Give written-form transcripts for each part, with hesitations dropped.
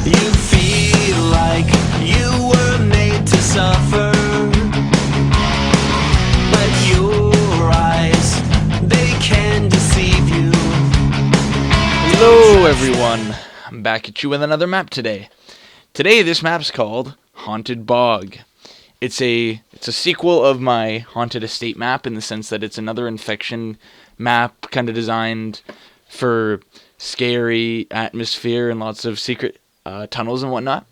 You feel like you were made to suffer, but your eyes, they can deceive you. Hello everyone, I'm back at you with another map today. Today this map's called Haunted Bog. It's a sequel of my Haunted Estate map in the sense that it's another infection map kind of designed for scary atmosphere and lots of secret tunnels and whatnot.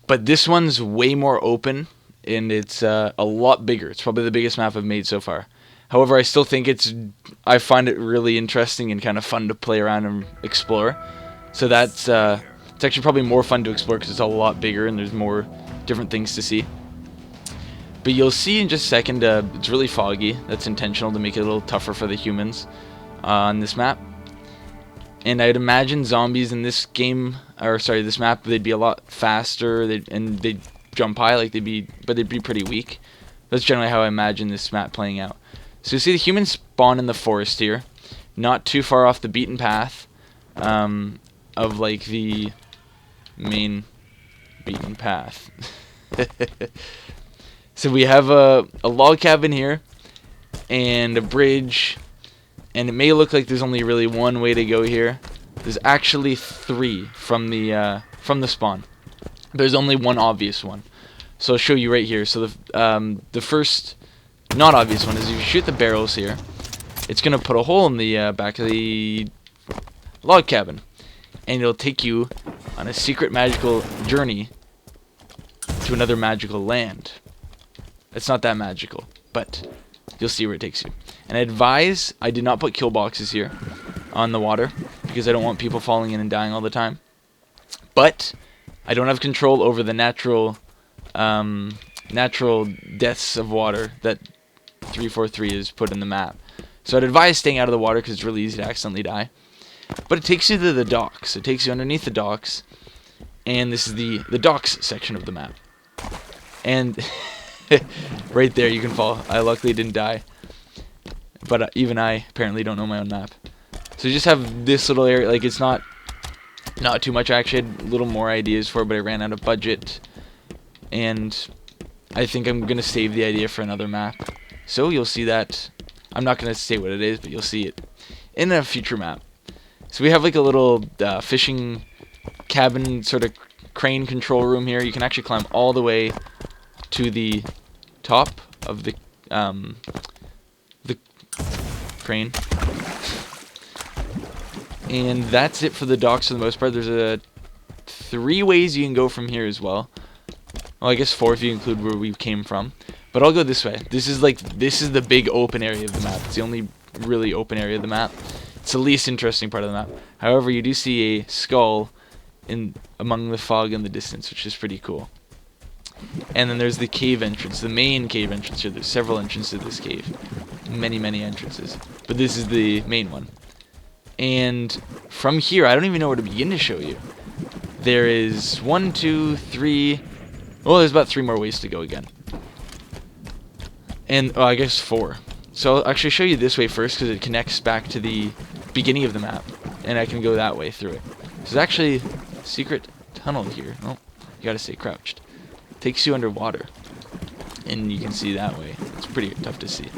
But this one's way more open and it's a lot bigger. It's probably the biggest map I've made so far. However, I still think I find it really interesting and kind of fun to play around and explore. So that's it's actually probably more fun to explore because it's a lot bigger and there's more different things to see. But you'll see in just a second, it's really foggy. That's intentional to make it a little tougher for the humans on this map. And I'd imagine zombies in this game, or sorry, this map, they'd be a lot faster, and they'd jump high, but they'd be pretty weak. That's generally how I imagine this map playing out. So you see the humans spawn in the forest here, not too far off the beaten path of like the main beaten path. So we have a log cabin here and a bridge, and it may look like there's only really one way to go here. There's actually three from the spawn. There's only one obvious one, so I'll show you right here. So the first not obvious one is if you shoot the barrels here, it's gonna put a hole in the back of the log cabin, and it'll take you on a secret magical journey to another magical land. It's not that magical, but you'll see where it takes you. And I advise I did not put kill boxes here on the water because I don't want people falling in and dying all the time. But I don't have control over the natural deaths of water that 343 is put in the map. So I'd advise staying out of the water because it's really easy to accidentally die. But it takes you to the docks. It takes you underneath the docks, and this is the docks section of the map. And right there you can fall. I luckily didn't die, but even I apparently don't know my own map. So you just have this little area. Like, it's not too much. I actually had a little more ideas for it, but I ran out of budget, and I think I'm gonna save the idea for another map. So you'll see that. I'm not gonna say what it is, but you'll see it in a future map. So we have like a little fishing cabin, sort of crane control room here. You can actually climb all the way to the top of the crane. And that's it for the docks for the most part. There's 3 ways you can go from here as well. Well, I guess 4 if you include where we came from. But I'll go this way. This is the big open area of the map. It's the only really open area of the map. It's the least interesting part of the map. However, you do see a skull among the fog in the distance, which is pretty cool. And then there's the cave entrance, the main cave entrance here. There's several entrances to this cave. Many, many entrances. But this is the main one. And from here, I don't even know where to begin to show you. There is 1, 2, 3... Well, there's about 3 more ways to go again. And, I guess 4. So I'll actually show you this way first because it connects back to the beginning of the map. And I can go that way through it. There's actually a secret tunnel here. Oh, you gotta stay crouched. Takes you underwater. And you can see that way. It's pretty tough to see.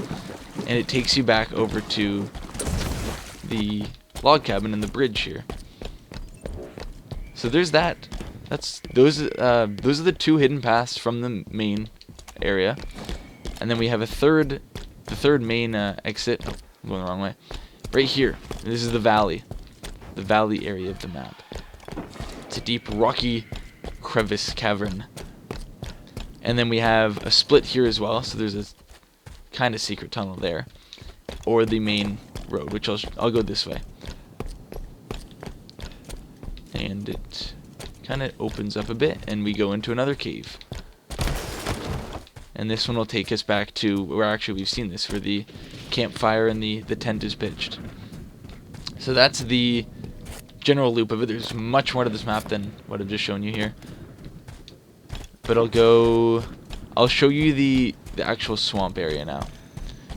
And it takes you back over to the log cabin and the bridge here. So there's that. Those are the 2 hidden paths from the main area. And then we have the third main exit. Oh, I'm going the wrong way. Right here. This is the valley area of the map. It's a deep rocky crevice cavern. And then we have a split here as well. So there's a kind of secret tunnel there, or the main road, which I'll go this way. And it kind of opens up a bit, and we go into another cave. And this one will take us back to where actually we've seen this, where the campfire and the tent is pitched. So that's the general loop of it. There's much more to this map than what I've just shown you here. But I'll show you the actual swamp area now.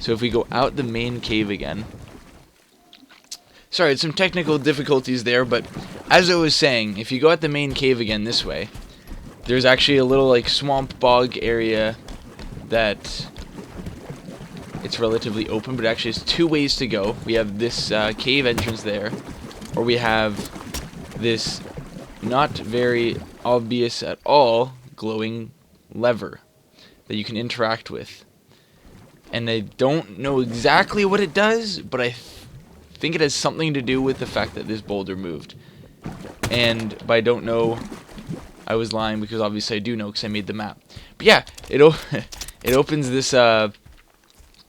So if we go out the main cave again. Sorry, some technical difficulties there, but as I was saying, if you go at the main cave again this way, there's actually a little like swamp bog area that it's relatively open, but actually there's two ways to go. We have this cave entrance there, or we have this not very obvious at all glowing lever that you can interact with. And I don't know exactly what it does, but I think it has something to do with the fact that this boulder moved. And by don't know, I was lying, because obviously I do know because I made the map. But yeah, it opens this it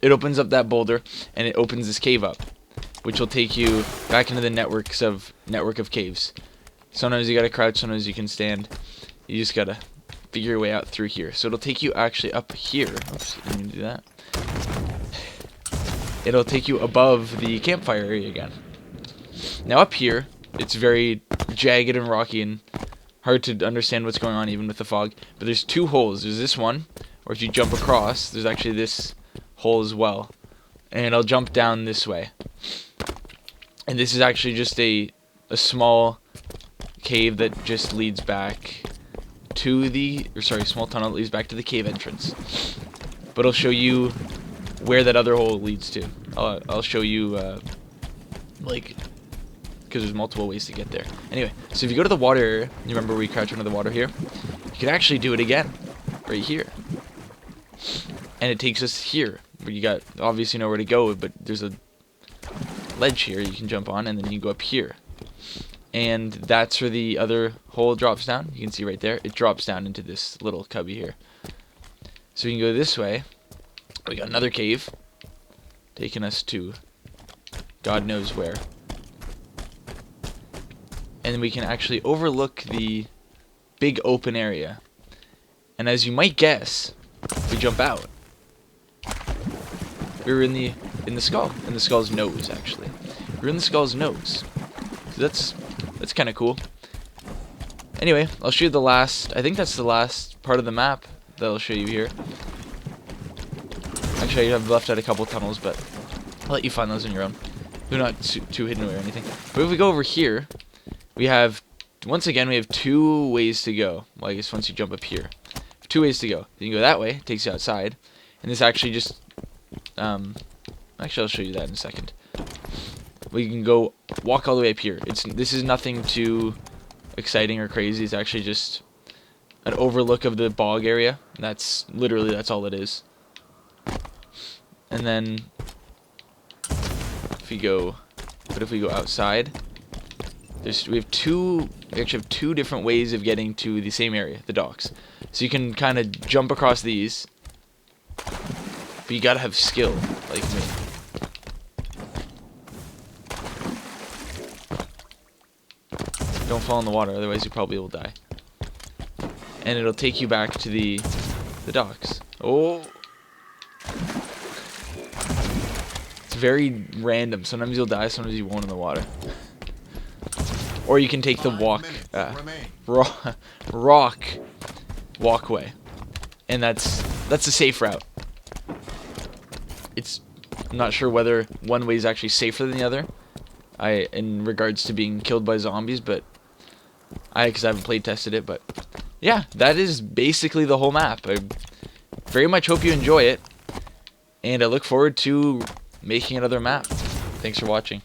opens up that boulder, and it opens this cave up, which will take you back into the network of caves. Sometimes you gotta crouch, sometimes you can stand. You just gotta figure your way out through here. So it'll take you actually up here. Oops, didn't mean to do that. It'll take you above the campfire area again. Now up here, it's very jagged and rocky and hard to understand what's going on even with the fog. But there's two holes. There's this one, or if you jump across, there's actually this hole as well. And I'll jump down this way. And this is actually just a small cave that just leads back to the, small tunnel that leads back to the cave entrance. But I'll show you where that other hole leads to. I'll show you, like, because there's multiple ways to get there. Anyway, so if you go to the water area, you remember we crouch under the water here? You can actually do it again, right here. And it takes us here, where you got obviously nowhere to go, but there's a ledge here you can jump on, and then you go up here. And that's where the other hole drops down. You can see right there, it drops down into this little cubby here. So we can go this way. We got another cave, taking us to God knows where. And then we can actually overlook the big open area. And as you might guess, we jump out. We were in the skull's nose, actually. We're in the skull's nose. So that's kind of cool. Anyway, I'll show you the last. I think that's the last part of the map that I'll show you here. Actually, I've left out a couple tunnels, but I'll let you find those on your own. They're not too hidden away or anything. But if we go over here, we have, once again, we have two ways to go. Well, I guess once you jump up here, two ways to go. You can go that way, it takes you outside, and this actually just, actually I'll show you that in a second. We can go walk all the way up here. This is nothing too exciting or crazy. It's actually just an overlook of the bog area. That's all it is. And then if we go outside, we actually have two different ways of getting to the same area, the docks. So you can kind of jump across these, but you gotta have skill, like me. Don't fall in the water, otherwise you probably will die. And it'll take you back to the docks. Oh! It's very random. Sometimes you'll die, sometimes you won't in the water. Or you can take the rock walkway. And that's a safe route. I'm not sure whether one way is actually safer than the other. In regards to being killed by zombies, but because I haven't play tested it, but yeah, that is basically the whole map. I very much hope you enjoy it, and I look forward to making another map. Thanks for watching.